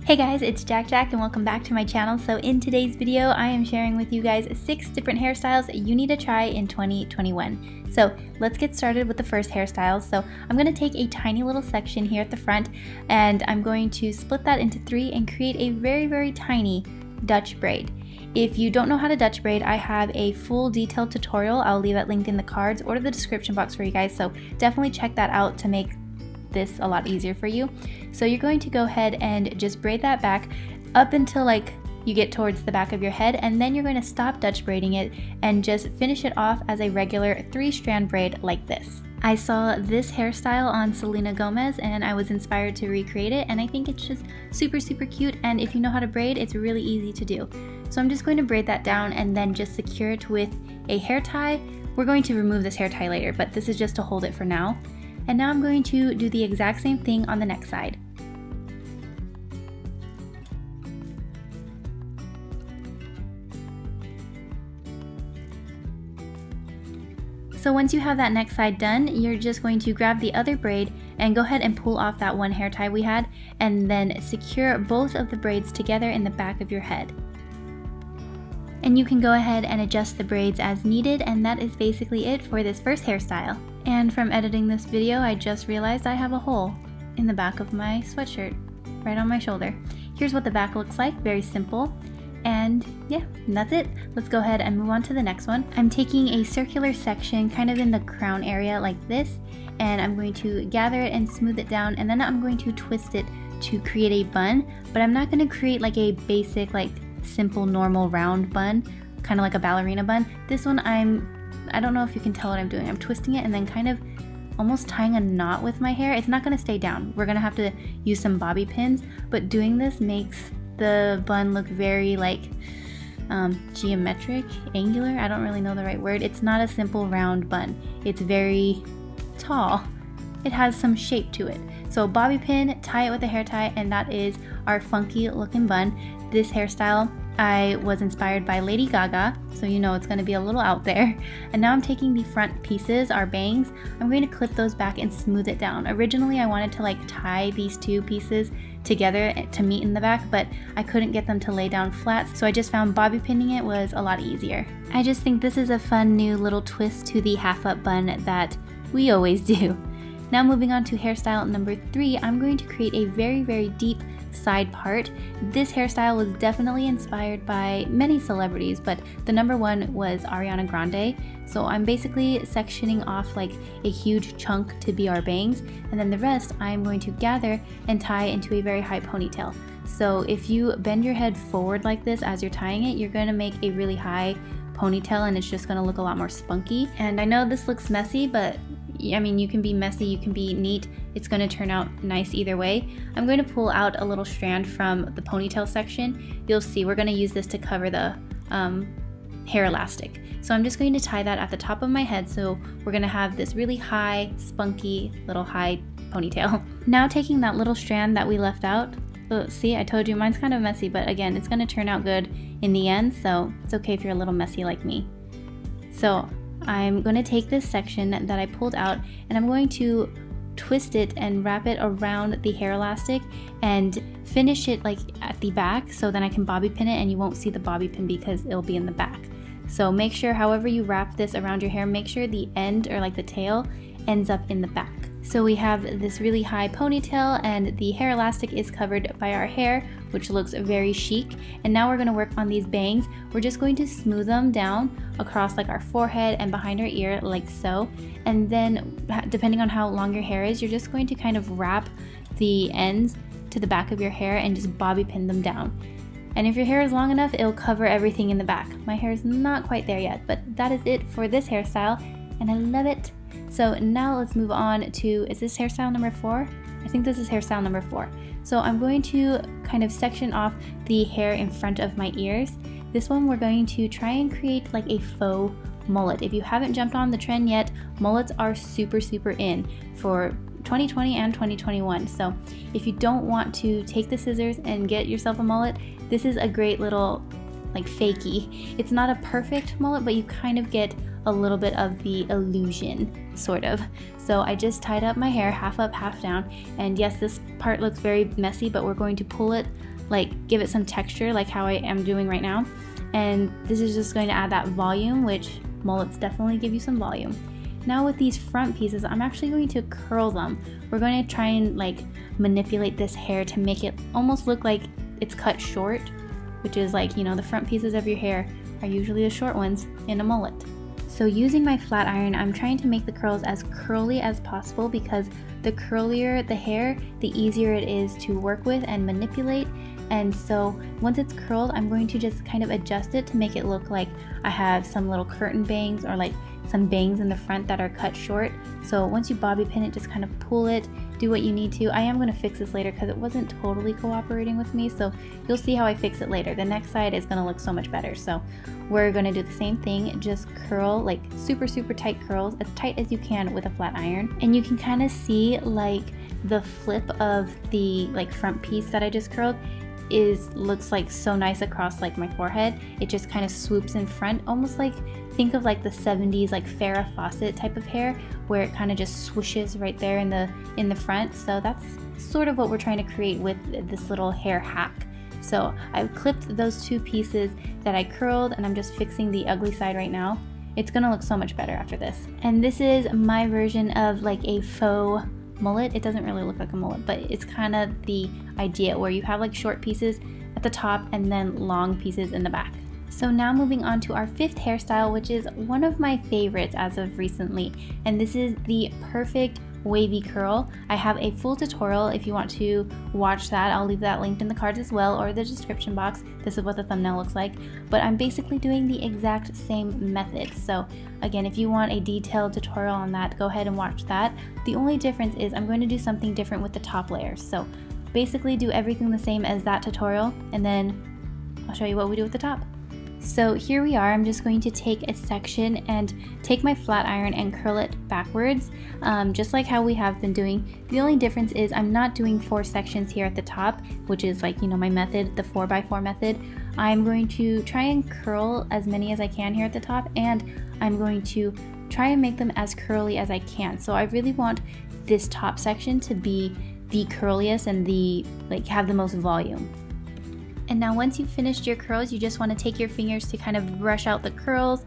Hey guys, it's JaaackJack and welcome back to my channel. So in today's video, I am sharing with you guys 6 different hairstyles you need to try in 2021. So let's get started with the first hairstyle. So I'm going to take a tiny little section here at the front and I'm going to split that into 3 and create a very tiny Dutch braid. If you don't know how to Dutch braid, I have a full detailed tutorial. I'll leave it linked in the cards or the description box for you guys. So definitely check that out to make this a lot easier for you. So you're going to go ahead and just braid that back up until like you get towards the back of your head, and then you're going to stop Dutch braiding it and just finish it off as a regular 3-strand braid like this. I saw this hairstyle on Selena Gomez and I was inspired to recreate it, and I think it's just super cute, and if you know how to braid, it's really easy to do. So I'm just going to braid that down and then just secure it with a hair tie. We're going to remove this hair tie later, but this is just to hold it for now. And now I'm going to do the exact same thing on the next side. So once you have that next side done, you're just going to grab the other braid and go ahead and pull off that one hair tie we had, and then secure both of the braids together in the back of your head. And you can go ahead and adjust the braids as needed, and that is basically it for this first hairstyle. And from editing this video, I just realized I have a hole in the back of my sweatshirt, right on my shoulder. Here's what the back looks like, very simple. And yeah, that's it. Let's go ahead and move on to the next one. I'm taking a circular section kind of in the crown area like this, and I'm going to gather it and smooth it down, and then I'm going to twist it to create a bun, but I'm not going to create like a basic, like simple normal round bun, kind of like a ballerina bun. This one I don't know if you can tell what I'm doing. I'm twisting it and then kind of almost tying a knot with my hair. It's not going to stay down. We're going to have to use some bobby pins, but doing this makes the bun look very like geometric, angular. I don't really know the right word. It's not a simple round bun. It's very tall. It has some shape to it. So bobby pin, tie it with a hair tie, and that is our funky looking bun. This hairstyle I was inspired by Lady Gaga, so you know it's going to be a little out there. And now I'm taking the front pieces, our bangs, I'm going to clip those back and smooth it down. Originally I wanted to like tie these 2 pieces together to meet in the back, but I couldn't get them to lay down flat, so I just found bobby pinning it was a lot easier. I just think this is a fun new little twist to the half up bun that we always do. Now moving on to hairstyle number 3, I'm going to create a very deep side part. This hairstyle was definitely inspired by many celebrities, but the number 1 was Ariana Grande. So I'm basically sectioning off like a huge chunk to be our bangs, and then the rest I'm going to gather and tie into a very high ponytail. So if you bend your head forward like this as you're tying it, you're going to make a really high ponytail, and it's just going to look a lot more spunky. And I know this looks messy, but I mean, you can be messy, you can be neat. It's going to turn out nice either way. I'm going to pull out a little strand from the ponytail section. You'll see we're going to use this to cover the hair elastic. So I'm just going to tie that at the top of my head, so we're going to have this really high, spunky, little high ponytail. Now taking that little strand that we left out, see, I told you mine's kind of messy, but again, it's going to turn out good in the end, so it's okay if you're a little messy like me. So I'm going to take this section that I pulled out and I'm going to twist it and wrap it around the hair elastic and finish it like at the back, so then I can bobby pin it and you won't see the bobby pin because it'll be in the back. So make sure however you wrap this around your hair, make sure the end or like the tail ends up in the back. So we have this really high ponytail and the hair elastic is covered by our hair, which looks very chic. And now we're going to work on these bangs. We're just going to smooth them down across like our forehead and behind our ear like so. And then depending on how long your hair is, you're just going to kind of wrap the ends to the back of your hair and just bobby pin them down. And if your hair is long enough, it'll cover everything in the back. My hair is not quite there yet, but that is it for this hairstyle and I love it. So now let's move on to, is this hairstyle number 4? I think this is hairstyle number 4. So I'm going to kind of section off the hair in front of my ears. This one we're going to try and create like a faux mullet. If you haven't jumped on the trend yet, mullets are super in for 2020 and 2021. So if you don't want to take the scissors and get yourself a mullet, this is a great little like fakey. It's not a perfect mullet, but you kind of get a little bit of the illusion, sort of. So I just tied up my hair half up, half down, and yes, this part looks very messy, but we're going to pull it like give it some texture like how I am doing right now. And this is just going to add that volume, which mullets definitely give you some volume. Now with these front pieces, I'm actually going to curl them. We're going to try and like manipulate this hair to make it almost look like it's cut short, which is like, you know, the front pieces of your hair are usually the short ones in a mullet. So using my flat iron, I'm trying to make the curls as curly as possible, because the curlier the hair, the easier it is to work with and manipulate. And so once it's curled, I'm going to just kind of adjust it to make it look like I have some little curtain bangs or like some bangs in the front that are cut short. So once you bobby pin it, just kind of pull it, do what you need to. I am going to fix this later because it wasn't totally cooperating with me, so you'll see how I fix it later. The next side is going to look so much better. So we're going to do the same thing, just curl like super tight curls, as tight as you can with a flat iron. And you can kind of see like the flip of the like front piece that I just curled looks like so nice across like my forehead. It just kind of swoops in front, almost like, think of like the 70s like Farrah Fawcett type of hair, where it kind of just swooshes right there in the front. So that's sort of what we're trying to create with this little hair hack. So I've clipped those two pieces that I curled, and I'm just fixing the ugly side right now. It's gonna look so much better after this. And this is my version of like a faux mullet. It doesn't really look like a mullet, but it's kind of the idea where you have like short pieces at the top and then long pieces in the back. So now moving on to our fifth hairstyle, which is one of my favorites as of recently, and this is the perfect wavy curl. I have a full tutorial if you want to watch that. I'll leave that linked in the cards as well, or the description box. This is what the thumbnail looks like, but I'm basically doing the exact same method. So again, if you want a detailed tutorial on that, go ahead and watch that. The only difference is I'm going to do something different with the top layers. So basically do everything the same as that tutorial, and then I'll show you what we do with the top. So here we are. I'm just going to take a section and take my flat iron and curl it backwards, just like how we have been doing. The only difference is I'm not doing 4 sections here at the top, which is like, you know, my method, the 4x4 method. I'm going to try and curl as many as I can here at the top, and I'm going to try and make them as curly as I can. So I really want this top section to be the curliest and have the most volume. And now once you've finished your curls, you just want to take your fingers to kind of brush out the curls,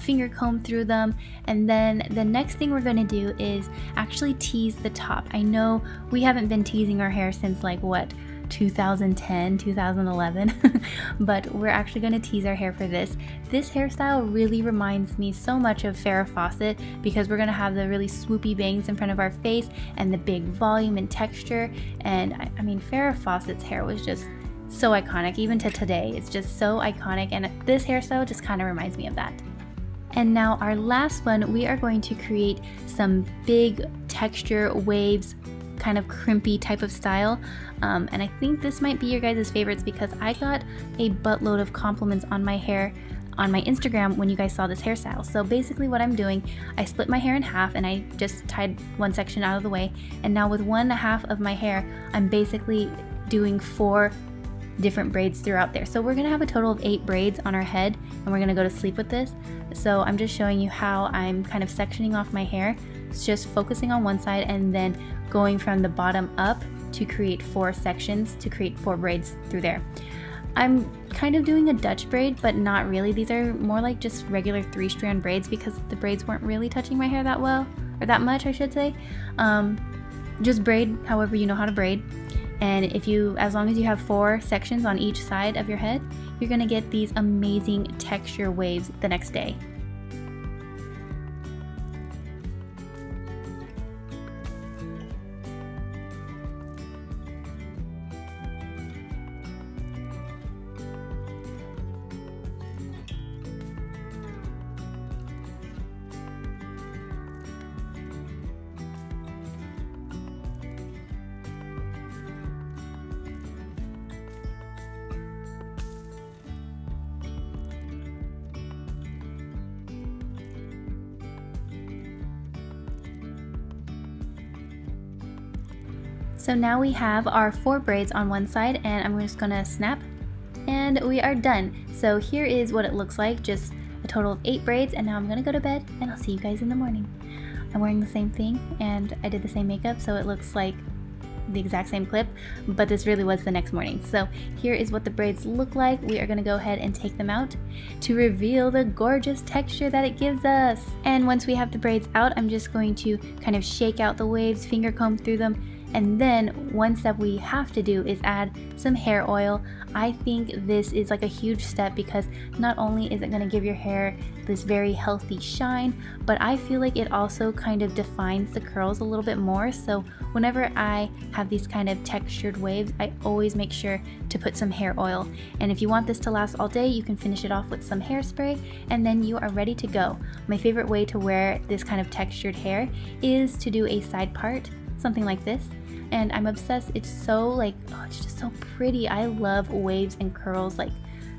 finger comb through them, and then the next thing we're going to do is actually tease the top. I know we haven't been teasing our hair since like what, 2010, 2011, but we're actually going to tease our hair for this. This hairstyle really reminds me so much of Farrah Fawcett, because we're going to have the really swoopy bangs in front of our face and the big volume and texture. And I mean, Farrah Fawcett's hair was just so iconic. Even to today, it's just so iconic, and this hairstyle just kind of reminds me of that. And now our last one, we are going to create some big texture waves, kind of crimpy type of style, and I think this might be your guys' favorites, because I got a buttload of compliments on my hair on my Instagram when you guys saw this hairstyle. So basically what I'm doing, I split my hair in half and I just tied one section out of the way, and now with 1/2 of my hair, I'm basically doing 4 different braids throughout there. So we're gonna have a total of 8 braids on our head, and we're gonna go to sleep with this. So I'm just showing you how I'm kind of sectioning off my hair. It's just focusing on one side and then going from the bottom up to create 4 sections, to create 4 braids through there. I'm kind of doing a Dutch braid, but not really. These are more like just regular 3-strand braids, because the braids weren't really touching my hair that well, or that much I should say. Just braid however you know how to braid. And as long as you have 4 sections on each side of your head, you're gonna get these amazing texture waves the next day. So now we have our 4 braids on one side, and I'm just gonna snap, and we are done. So here is what it looks like, just a total of 8 braids, and now I'm gonna go to bed, and I'll see you guys in the morning. I'm wearing the same thing, and I did the same makeup, so it looks like the exact same clip, but this really was the next morning. So here is what the braids look like. We are gonna go ahead and take them out to reveal the gorgeous texture that it gives us. And once we have the braids out, I'm just going to kind of shake out the waves, finger comb through them. And then one step we have to do is add some hair oil. I think this is like a huge step because not only is it going to give your hair this very healthy shine, but I feel like it also kind of defines the curls a little bit more. So whenever I have these kind of textured waves, I always make sure to put some hair oil. And if you want this to last all day, you can finish it off with some hairspray and then you are ready to go. My favorite way to wear this kind of textured hair is to do a side part, something like this. And I'm obsessed. It's so like, oh, it's just so pretty. I love waves and curls. Like,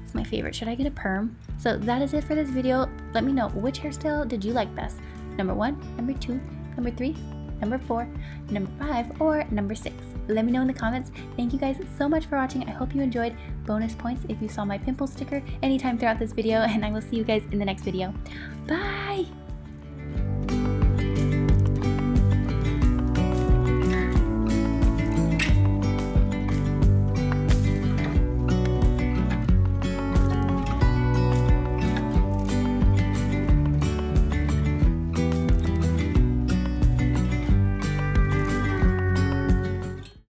it's my favorite. Should I get a perm? So that is it for this video. Let me know, which hairstyle did you like best? Number 1, number 2, number 3, number 4, number 5, or number 6? Let me know in the comments. Thank you guys so much for watching. I hope you enjoyed. Bonus points if you saw my pimple sticker anytime throughout this video, and I will see you guys in the next video. Bye!